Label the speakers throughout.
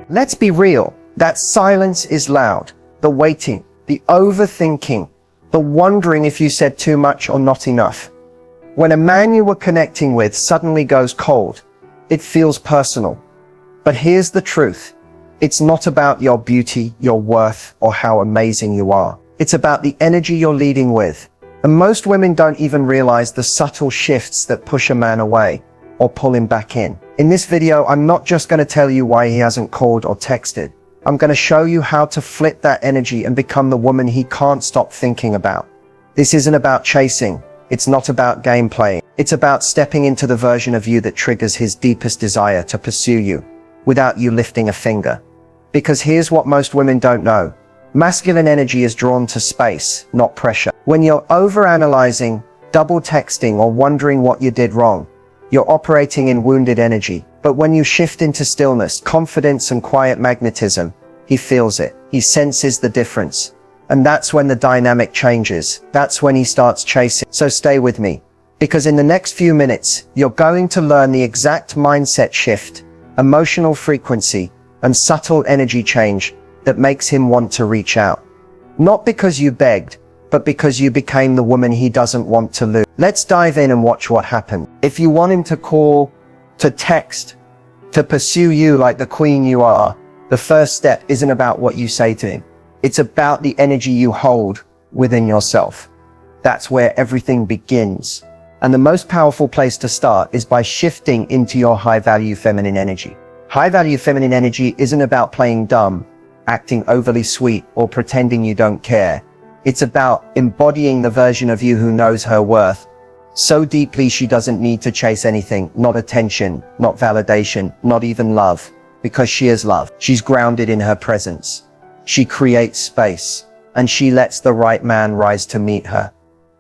Speaker 1: Let's be real. That silence is loud. The waiting, the overthinking, the wondering if you said too much or not enough. When a man you were connecting with suddenly goes cold, it feels personal. But here's the truth. It's not about your beauty, your worth, or how amazing you are. It's about the energy you're leading with. And most women don't even realize the subtle shifts that push a man away or pull him back in. In this video, I'm not just going to tell you why he hasn't called or texted. I'm going to show you how to flip that energy and become the woman he can't stop thinking about. This isn't about chasing. It's not about gameplay. It's about stepping into the version of you that triggers his deepest desire to pursue you without you lifting a finger. Because here's what most women don't know. Masculine energy is drawn to space, not pressure. When you're overanalyzing, double texting, or wondering what you did wrong, you're operating in wounded energy. But when you shift into stillness, confidence, and quiet magnetism, he feels it. He senses the difference. And that's when the dynamic changes. That's when he starts chasing. So stay with me, because in the next few minutes, you're going to learn the exact mindset shift, emotional frequency, and subtle energy change that makes him want to reach out. Not because you begged, but because you became the woman he doesn't want to lose. Let's dive in and watch what happens. If you want him to call, to text, to pursue you like the queen you are, the first step isn't about what you say to him. It's about the energy you hold within yourself. That's where everything begins. And the most powerful place to start is by shifting into your high-value feminine energy. High-value feminine energy isn't about playing dumb, acting overly sweet, or pretending you don't care. It's about embodying the version of you who knows her worth so deeply she doesn't need to chase anything, not attention, not validation, not even love, because she is love. She's grounded in her presence. She creates space, and she lets the right man rise to meet her.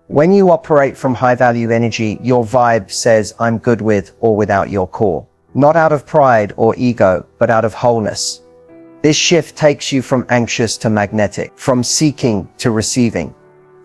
Speaker 1: When you operate from high-value energy, your vibe says, I'm good with or without your core. Not out of pride or ego, but out of wholeness. This shift takes you from anxious to magnetic, from seeking to receiving,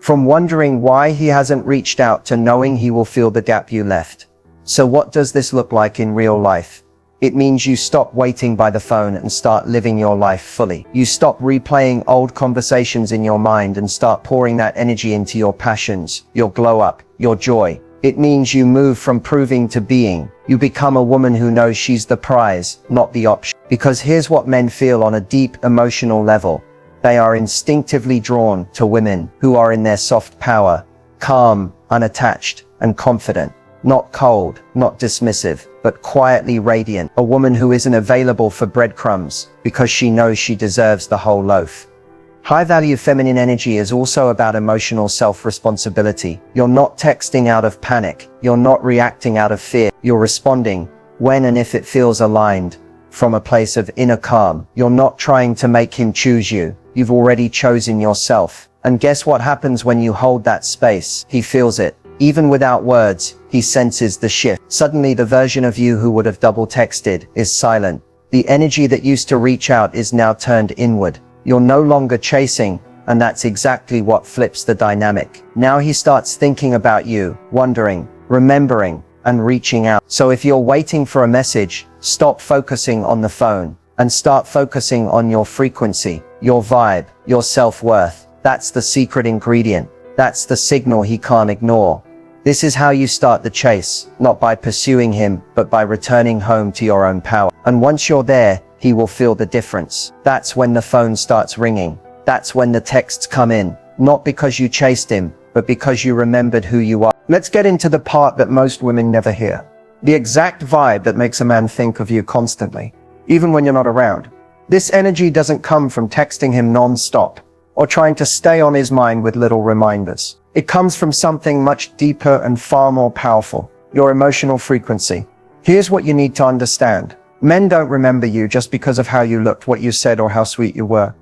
Speaker 1: from wondering why he hasn't reached out to knowing he will fill the gap you left. So what does this look like in real life? It means you stop waiting by the phone and start living your life fully. You stop replaying old conversations in your mind and start pouring that energy into your passions, your glow up, your joy. It means you move from proving to being. You become a woman who knows she's the prize, not the option. Because here's what men feel on a deep emotional level. They are instinctively drawn to women who are in their soft power, calm, unattached, and confident. Not cold, not dismissive, but quietly radiant. A woman who isn't available for breadcrumbs because she knows she deserves the whole loaf. High-value feminine energy is also about emotional self-responsibility. You're not texting out of panic. You're not reacting out of fear. You're responding when and if it feels aligned from a place of inner calm. You're not trying to make him choose you. You've already chosen yourself. And guess what happens when you hold that space? He feels it. Even without words, he senses the shift. Suddenly, the version of you who would have double texted is silent. The energy that used to reach out is now turned inward. You're no longer chasing, and that's exactly what flips the dynamic. Now he starts thinking about you, wondering, remembering, and reaching out. So if you're waiting for a message, stop focusing on the phone and start focusing on your frequency, your vibe, your self-worth. That's the secret ingredient. That's the signal he can't ignore. This is how you start the chase, not by pursuing him, but by returning home to your own power. And once you're there, he will feel the difference. That's when the phone starts ringing. That's when the texts come in. Not because you chased him, but because you remembered who you are. Let's get into the part that most women never hear. The exact vibe that makes a man think of you constantly, even when you're not around. This energy doesn't come from texting him non-stop or trying to stay on his mind with little reminders. It comes from something much deeper and far more powerful, your emotional frequency. Here's what you need to understand. Men don't remember you just because of how you looked, what you said, or how sweet you were.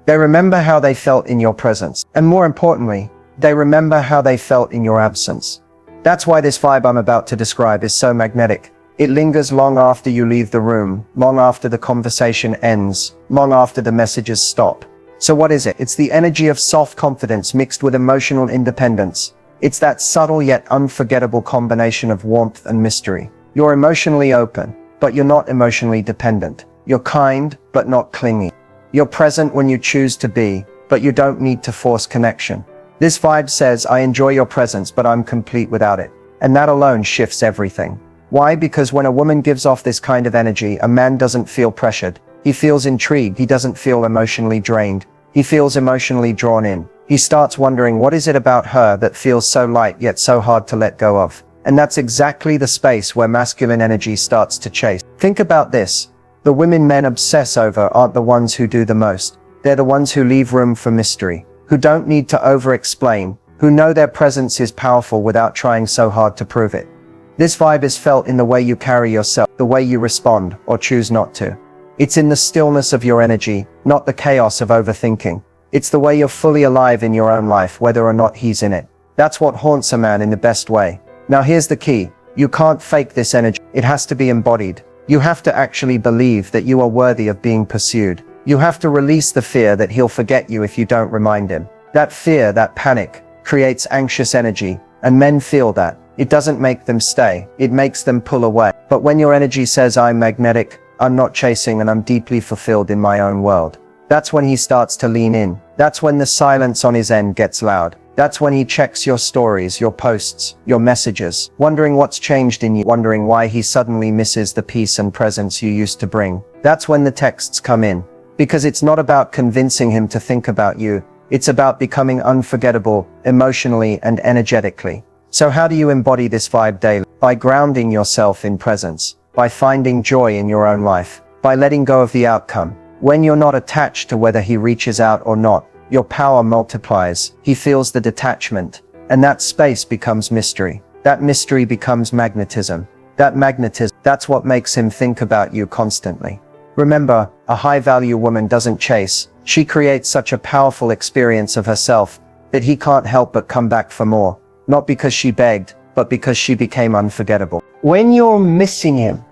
Speaker 1: They remember how they felt in your presence. And more importantly, they remember how they felt in your absence. That's why this vibe I'm about to describe is so magnetic. It lingers long after you leave the room, long after the conversation ends, long after the messages stop. So what is it? It's the energy of soft confidence mixed with emotional independence. It's that subtle yet unforgettable combination of warmth and mystery. You're emotionally open, but you're not emotionally dependent. You're kind, but not clingy. You're present when you choose to be, but you don't need to force connection. This vibe says, I enjoy your presence, but I'm complete without it. And that alone shifts everything. Why? Because when a woman gives off this kind of energy, a man doesn't feel pressured. He feels intrigued. He doesn't feel emotionally drained. He feels emotionally drawn in. He starts wondering, what is it about her that feels so light yet so hard to let go of? And that's exactly the space where masculine energy starts to chase. Think about this. The women men obsess over aren't the ones who do the most. They're the ones who leave room for mystery, who don't need to over-explain, who know their presence is powerful without trying so hard to prove it. This vibe is felt in the way you carry yourself, the way you respond or choose not to. It's in the stillness of your energy, not the chaos of overthinking. It's the way you're fully alive in your own life, whether or not he's in it. That's what haunts a man in the best way. Now here's the key. You can't fake this energy. It has to be embodied. You have to actually believe that you are worthy of being pursued. You have to release the fear that he'll forget you if you don't remind him. That fear, that panic, creates anxious energy, and men feel that. It doesn't make them stay, it makes them pull away. But when your energy says, I'm magnetic, I'm not chasing, and I'm deeply fulfilled in my own world, that's when he starts to lean in. That's when the silence on his end gets loud. That's when he checks your stories, your posts, your messages, wondering what's changed in you, wondering why he suddenly misses the peace and presence you used to bring. That's when the texts come in. Because it's not about convincing him to think about you, it's about becoming unforgettable, emotionally and energetically. So how do you embody this vibe daily? By grounding yourself in presence, by finding joy in your own life, by letting go of the outcome. When you're not attached to whether he reaches out or not, your power multiplies. He feels the detachment, and that space becomes mystery. That mystery becomes magnetism. That magnetism, that's what makes him think about you constantly. Remember, a high-value woman doesn't chase. She creates such a powerful experience of herself that he can't help but come back for more. Not because she begged, but because she became unforgettable. When you're missing him,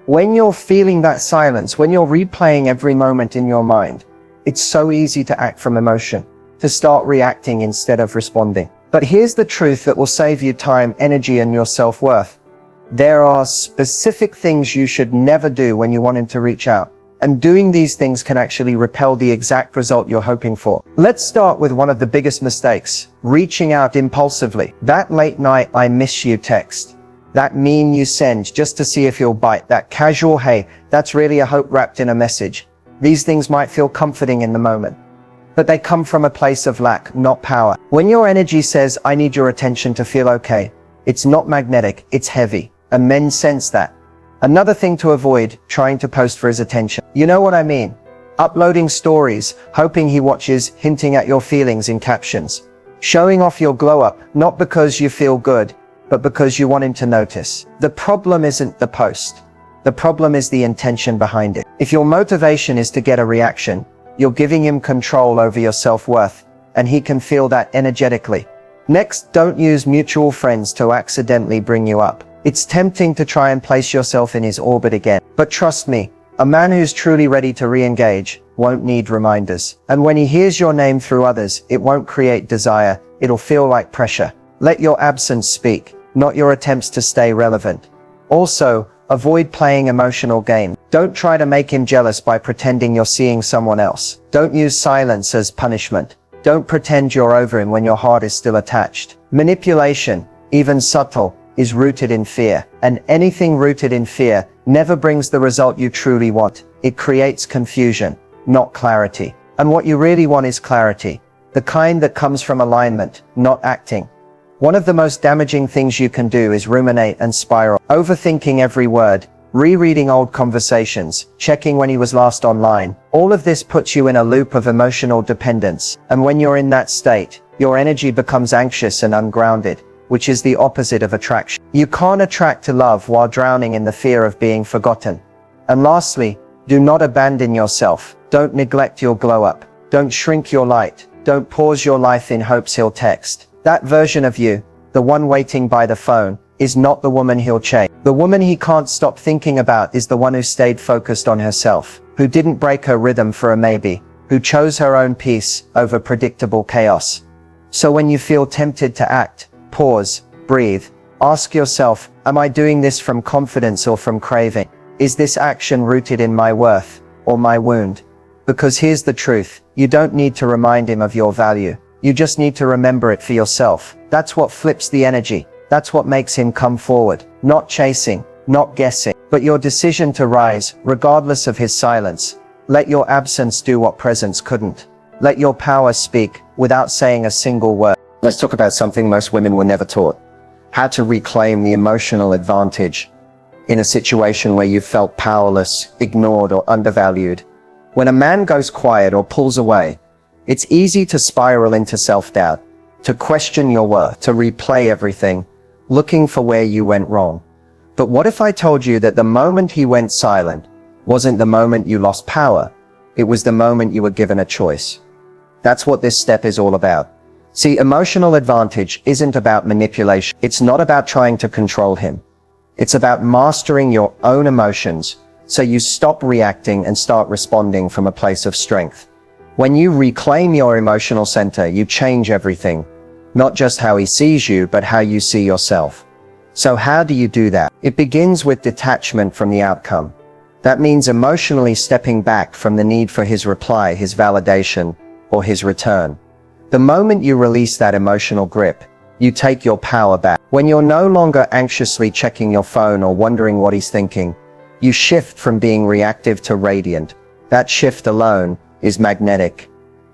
Speaker 1: when you're feeling that silence, when you're replaying every moment in your mind, it's so easy to act from emotion, to start reacting instead of responding. But here's the truth that will save you time, energy, and your self-worth. There are specific things you should never do when you want him to reach out. And doing these things can actually repel the exact result you're hoping for. Let's start with one of the biggest mistakes, reaching out impulsively. That late night I miss you text. That meme you send just to see if he'll bite. That casual hey, that's really a hope wrapped in a message. These things might feel comforting in the moment, but they come from a place of lack, not power. When your energy says, I need your attention to feel okay, it's not magnetic, it's heavy, and men sense that. Another thing to avoid, trying to post for his attention. You know what I mean? Uploading stories, hoping he watches, hinting at your feelings in captions. Showing off your glow up, not because you feel good, but because you want him to notice. The problem isn't the post. The problem is the intention behind it. If your motivation is to get a reaction, you're giving him control over your self-worth, and he can feel that energetically. Next, don't use mutual friends to accidentally bring you up. It's tempting to try and place yourself in his orbit again. But trust me, a man who's truly ready to re-engage won't need reminders. And when he hears your name through others, it won't create desire, it'll feel like pressure. Let your absence speak, not your attempts to stay relevant. Also, avoid playing emotional games. Don't try to make him jealous by pretending you're seeing someone else. Don't use silence as punishment. Don't pretend you're over him when your heart is still attached. Manipulation, even subtle, is rooted in fear. And anything rooted in fear never brings the result you truly want. It creates confusion, not clarity. And what you really want is clarity. The kind that comes from alignment, not acting. One of the most damaging things you can do is ruminate and spiral, overthinking every word, rereading old conversations, checking when he was last online. All of this puts you in a loop of emotional dependence, and when you're in that state, your energy becomes anxious and ungrounded, which is the opposite of attraction. You can't attract to love while drowning in the fear of being forgotten. And lastly, do not abandon yourself. Don't neglect your glow up. Don't shrink your light. Don't pause your life in hopes he'll text. That version of you, the one waiting by the phone, is not the woman he'll chase. The woman he can't stop thinking about is the one who stayed focused on herself, who didn't break her rhythm for a maybe, who chose her own peace over predictable chaos. So when you feel tempted to act, pause, breathe, ask yourself, am I doing this from confidence or from craving? Is this action rooted in my worth, or my wound. Because here's the truth, you don't need to remind him of your value. You just need to remember it for yourself. That's what flips the energy. That's what makes him come forward. Not chasing, not guessing, but your decision to rise, regardless of his silence. Let your absence do what presence couldn't. Let your power speak without saying a single word. Let's talk about something most women were never taught. How to reclaim the emotional advantage in a situation where you felt powerless, ignored, or undervalued. When a man goes quiet or pulls away, it's easy to spiral into self-doubt, to question your worth, to replay everything, looking for where you went wrong. But what if I told you that the moment he went silent wasn't the moment you lost power, it was the moment you were given a choice? That's what this step is all about. See, emotional advantage isn't about manipulation. It's not about trying to control him. It's about mastering your own emotions so you stop reacting and start responding from a place of strength. When you reclaim your emotional center, you change everything. Not just how he sees you, but how you see yourself. So how do you do that? It begins with detachment from the outcome. That means emotionally stepping back from the need for his reply, his validation, or his return. The moment you release that emotional grip, you take your power back. When you're no longer anxiously checking your phone or wondering what he's thinking, you shift from being reactive to radiant. That shift alone is magnetic.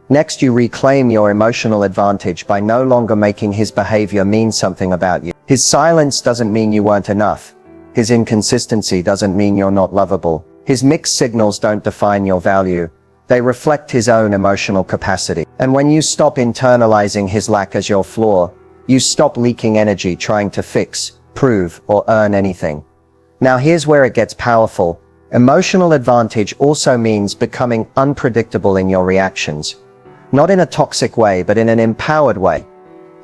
Speaker 1: Next, you reclaim your emotional advantage by no longer making his behavior mean something about you. His silence doesn't mean you weren't enough. His inconsistency doesn't mean you're not lovable. His mixed signals don't define your value. They reflect his own emotional capacity. And when you stop internalizing his lack as your flaw, you stop leaking energy trying to fix, prove, or earn anything. Now here's where it gets powerful. Emotional advantage also means becoming unpredictable in your reactions. Not in a toxic way, but in an empowered way.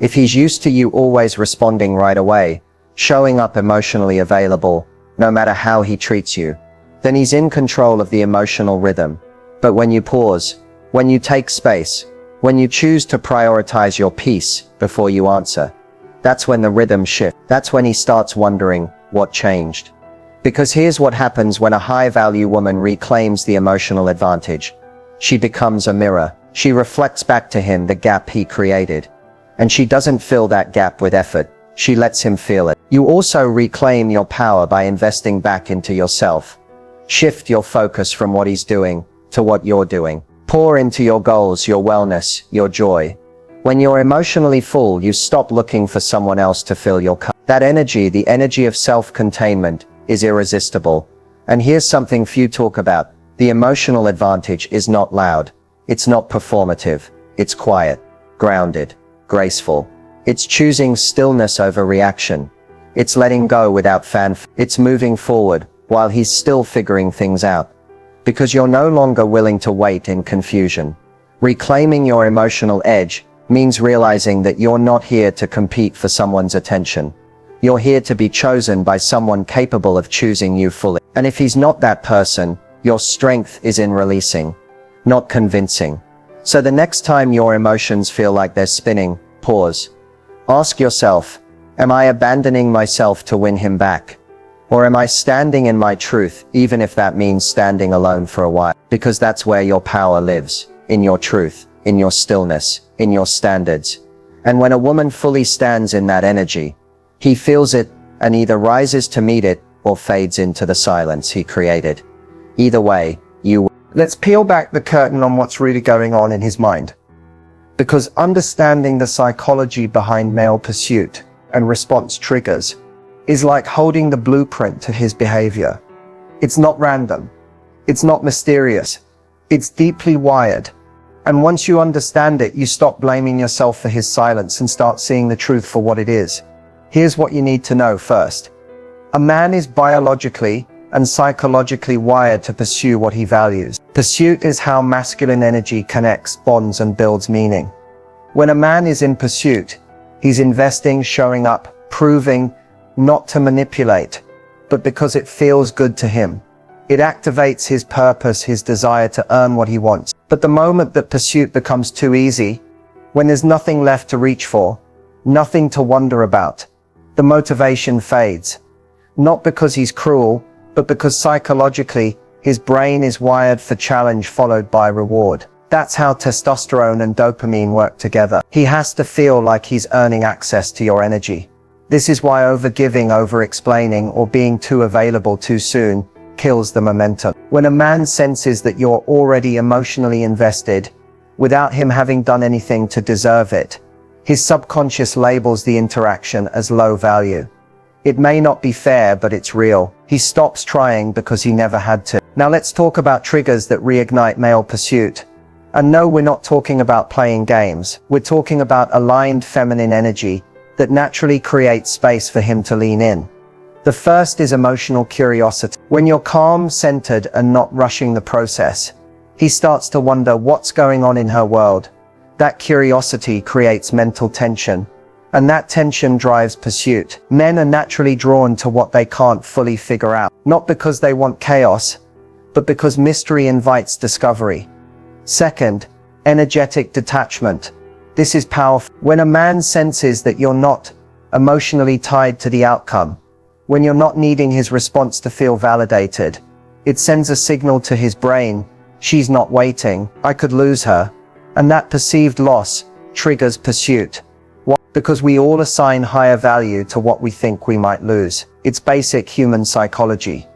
Speaker 1: If he's used to you always responding right away, showing up emotionally available, no matter how he treats you, then he's in control of the emotional rhythm. But when you pause, when you take space, when you choose to prioritize your peace before you answer, that's when the rhythm shifts. That's when he starts wondering what changed. Because here's what happens when a high-value woman reclaims the emotional advantage. She becomes a mirror. She reflects back to him the gap he created. And she doesn't fill that gap with effort. She lets him feel it. You also reclaim your power by investing back into yourself. Shift your focus from what he's doing to what you're doing. Pour into your goals, your wellness, your joy. When you're emotionally full, you stop looking for someone else to fill your cup. That energy, the energy of self-containment, is irresistible. And here's something few talk about. The emotional advantage is not loud. It's not performative. It's quiet, grounded, graceful. It's choosing stillness over reaction. It's letting go without fanfare. It's moving forward while he's still figuring things out. Because you're no longer willing to wait in confusion. Reclaiming your emotional edge means realizing that you're not here to compete for someone's attention. You're here to be chosen by someone capable of choosing you fully. And if he's not that person, your strength is in releasing, not convincing. So the next time your emotions feel like they're spinning, pause. Ask yourself, am I abandoning myself to win him back? Or am I standing in my truth, even if that means standing alone for a while? Because that's where your power lives, in your truth, in your stillness, in your standards. And when a woman fully stands in that energy, he feels it and either rises to meet it or fades into the silence he created. Either way, you...
Speaker 2: Let's peel back the curtain on what's really going on in his mind. Because understanding the psychology behind male pursuit and response triggers is like holding the blueprint to his behavior. It's not random. It's not mysterious. It's deeply wired. And once you understand it, you stop blaming yourself for his silence and start seeing the truth for what it is. Here's what you need to know first. A man is biologically and psychologically wired to pursue what he values. Pursuit is how masculine energy connects, bonds, and builds meaning. When a man is in pursuit, he's investing, showing up, proving, not to manipulate, but because it feels good to him. It activates his purpose, his desire to earn what he wants. But the moment that pursuit becomes too easy, when there's nothing left to reach for, nothing to wonder about, the motivation fades. Not because he's cruel, but because psychologically,
Speaker 1: His brain is wired for challenge followed by reward. That's how testosterone and dopamine work together. He has to feel like he's earning access to your energy. This is why overgiving, over-explaining, or being too available too soon kills the momentum. When a man senses that you're already emotionally invested, without him having done anything to deserve it, his subconscious labels the interaction as low value. It may not be fair, but it's real. He stops trying because he never had to. Now let's talk about triggers that reignite male pursuit. And no, we're not talking about playing games. We're talking about aligned feminine energy that naturally creates space for him to lean in. The first is emotional curiosity. When you're calm, centered, and not rushing the process, he starts to wonder what's going on in her world. That curiosity creates mental tension, and that tension drives pursuit. Men are naturally drawn to what they can't fully figure out, not because they want chaos, but because mystery invites discovery. Second, energetic detachment. This is powerful. When a man senses that you're not emotionally tied to the outcome, when you're not needing his response to feel validated, it sends a signal to his brain, she's not waiting, I could lose her. And that perceived loss triggers pursuit. Why? Because we all assign higher value to what we think we might lose. It's basic human psychology.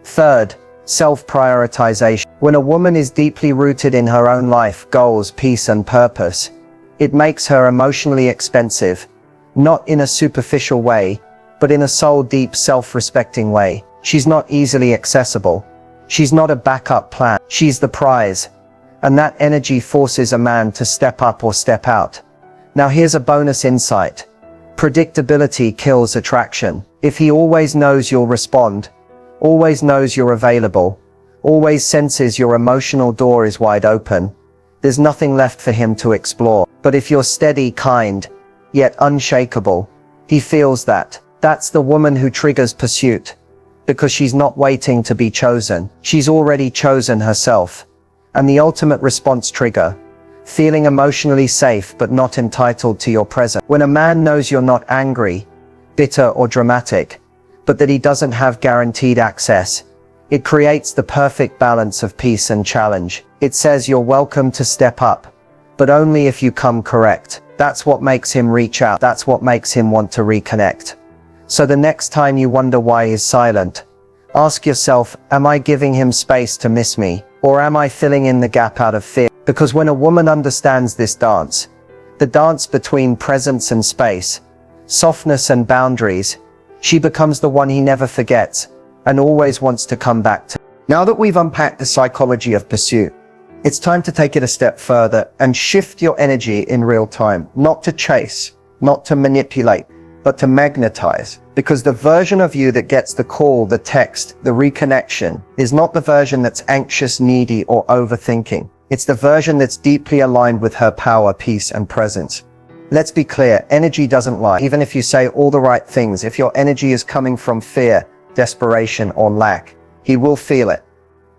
Speaker 1: Third, self-prioritization. When a woman is deeply rooted in her own life, goals, peace, and purpose, it makes her emotionally expensive, not in a superficial way, but in a soul-deep, self-respecting way. She's not easily accessible. She's not a backup plan. She's the prize. And that energy forces a man to step up or step out. Now here's a bonus insight. Predictability kills attraction. If he always knows you'll respond, always knows you're available, always senses your emotional door is wide open, there's nothing left for him to explore. But if you're steady, kind, yet unshakable, he feels that. That's the woman who triggers pursuit. Because she's not waiting to be chosen. She's already chosen herself. And the ultimate response trigger, feeling emotionally safe but not entitled to your presence. When a man knows you're not angry, bitter, or dramatic, but that he doesn't have guaranteed access, it creates the perfect balance of peace and challenge. It says you're welcome to step up, but only if you come correct. That's what makes him reach out. That's what makes him want to reconnect. So the next time you wonder why he's silent, ask yourself, am I giving him space to miss me? Or am I filling in the gap out of fear? Because when a woman understands this dance, the dance between presence and space, softness and boundaries, she becomes the one he never forgets and always wants to come back to. Now that we've unpacked the psychology of pursuit, it's time to take it a step further and shift your energy in real time. Not to chase, not to manipulate, but to magnetize. Because the version of you that gets the call, the text, the reconnection is not the version that's anxious, needy, or overthinking. It's the version that's deeply aligned with her power, peace, and presence. Let's be clear, energy doesn't lie. Even if you say all the right things, if your energy is coming from fear, desperation, or lack, he will feel it.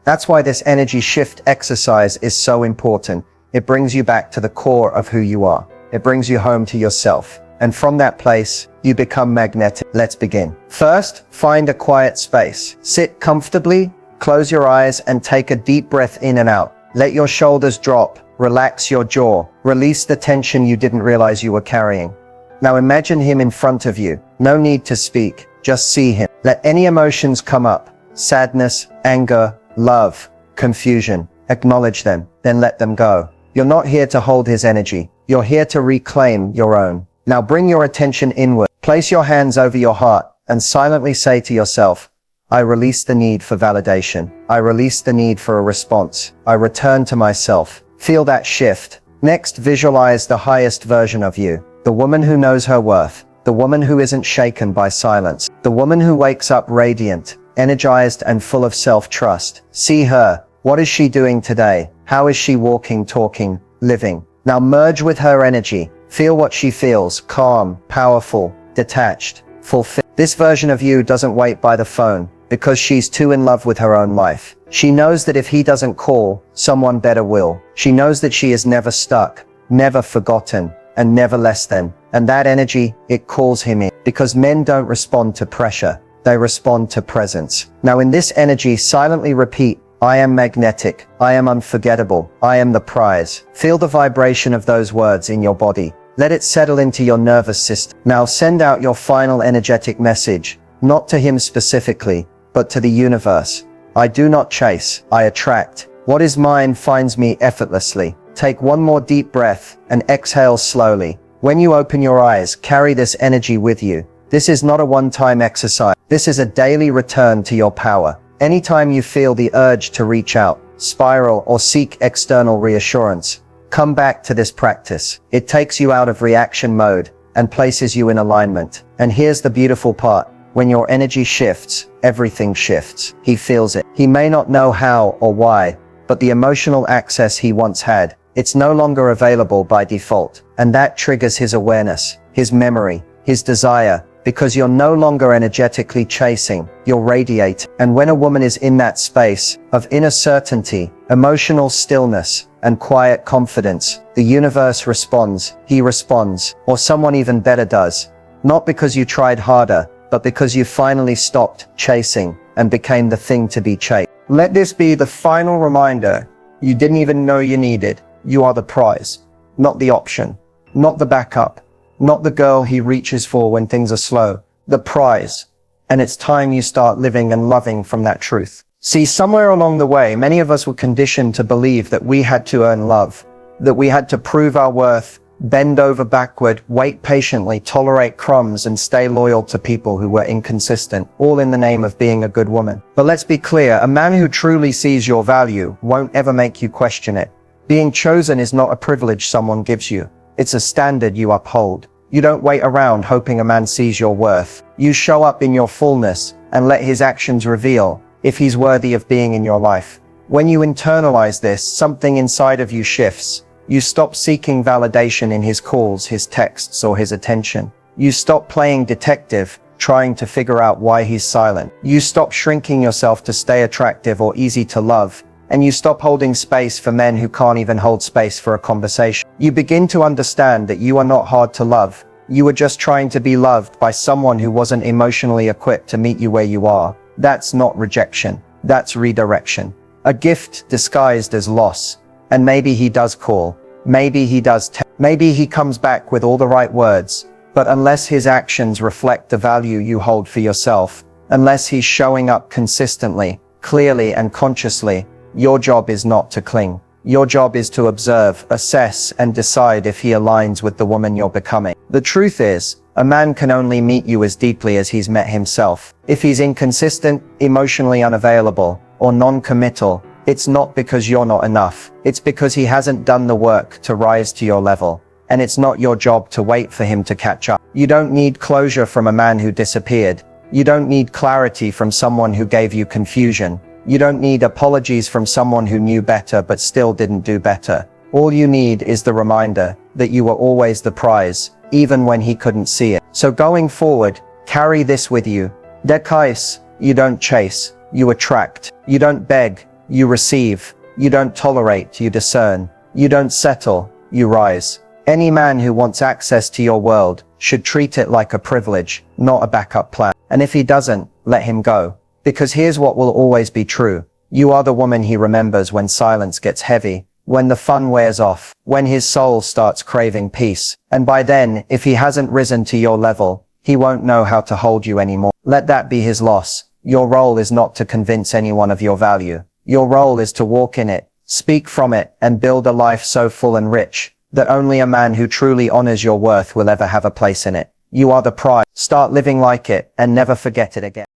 Speaker 1: That's why this energy shift exercise is so important. It brings you back to the core of who you are. It brings you home to yourself. And from that place, you become magnetic. Let's begin. First, find a quiet space. Sit comfortably, close your eyes, and take a deep breath in and out. Let your shoulders drop. Relax your jaw. Release the tension you didn't realize you were carrying. Now imagine him in front of you. No need to speak. Just see him. Let any emotions come up. Sadness, anger, love, confusion. Acknowledge them, then let them go. You're not here to hold his energy. You're here to reclaim your own. Now bring your attention inward. Place your hands over your heart and silently say to yourself, I release the need for validation. I release the need for a response. I return to myself. Feel that shift. Next, visualize the highest version of you. The woman who knows her worth. The woman who isn't shaken by silence. The woman who wakes up radiant, energized, and full of self-trust. See her. What is she doing today? How is she walking, talking, living? Now merge with her energy. Feel what she feels, calm, powerful, detached, fulfilled. This version of you doesn't wait by the phone because she's too in love with her own life. She knows that if he doesn't call, someone better will. She knows that she is never stuck, never forgotten, and never less than. And that energy, it calls him in. Because men don't respond to pressure, they respond to presence. Now in this energy, silently repeat, I am magnetic. I am unforgettable. I am the prize. Feel the vibration of those words in your body. Let it settle into your nervous system. Now send out your final energetic message, not to him specifically, but to the universe. I do not chase, I attract. What is mine finds me effortlessly. Take one more deep breath and exhale slowly. When you open your eyes, carry this energy with you. This is not a one-time exercise. This is a daily return to your power. Anytime you feel the urge to reach out, spiral, or seek external reassurance, come back to this practice. It takes you out of reaction mode and places you in alignment. And here's the beautiful part. When your energy shifts, everything shifts. He feels it. He may not know how or why, but the emotional access he once had, it's no longer available by default. And that triggers his awareness, his memory, his desire, because you're no longer energetically chasing, you're radiating. And when a woman is in that space of inner certainty, emotional stillness, and quiet confidence, the universe responds, he responds, or someone even better does. Not because you tried harder, but because you finally stopped chasing and became the thing to be chased. Let this be the final reminder you didn't even know you needed. You are the prize, not the option, not the backup, not the girl he reaches for when things are slow. The prize. And it's time you start living and loving from that truth. See, somewhere along the way, many of us were conditioned to believe that we had to earn love, that we had to prove our worth, bend over backward, wait patiently, tolerate crumbs, and stay loyal to people who were inconsistent, all in the name of being a good woman. But let's be clear, a man who truly sees your value won't ever make you question it. Being chosen is not a privilege someone gives you. It's a standard you uphold. You don't wait around hoping a man sees your worth. You show up in your fullness and let his actions reveal if he's worthy of being in your life. When you internalize this, something inside of you shifts. You stop seeking validation in his calls, his texts, or his attention. You stop playing detective, trying to figure out why he's silent. You stop shrinking yourself to stay attractive or easy to love. And you stop holding space for men who can't even hold space for a conversation. You begin to understand that you are not hard to love. You were just trying to be loved by someone who wasn't emotionally equipped to meet you where you are. That's not rejection. That's redirection. A gift disguised as loss. And maybe he does call. Maybe he does maybe he comes back with all the right words. But unless his actions reflect the value you hold for yourself, unless he's showing up consistently, clearly and consciously, your job is not to cling. Your job is to observe, assess, and decide if he aligns with the woman you're becoming. The truth is, a man can only meet you as deeply as he's met himself. If he's inconsistent, emotionally unavailable, or non-committal, it's not because you're not enough. It's because he hasn't done the work to rise to your level. And it's not your job to wait for him to catch up. You don't need closure from a man who disappeared. You don't need clarity from someone who gave you confusion. You don't need apologies from someone who knew better but still didn't do better. All you need is the reminder that you were always the prize, even when he couldn't see it. So going forward, carry this with you. Dekais, you don't chase, you attract. You don't beg, you receive. You don't tolerate, you discern. You don't settle, you rise. Any man who wants access to your world should treat it like a privilege, not a backup plan. And if he doesn't, let him go. Because here's what will always be true. You are the woman he remembers when silence gets heavy, when the fun wears off, when his soul starts craving peace. And by then, if he hasn't risen to your level, he won't know how to hold you anymore. Let that be his loss. Your role is not to convince anyone of your value. Your role is to walk in it, speak from it, and build a life so full and rich that only a man who truly honors your worth will ever have a place in it. You are the prize. Start living like it and never forget it again.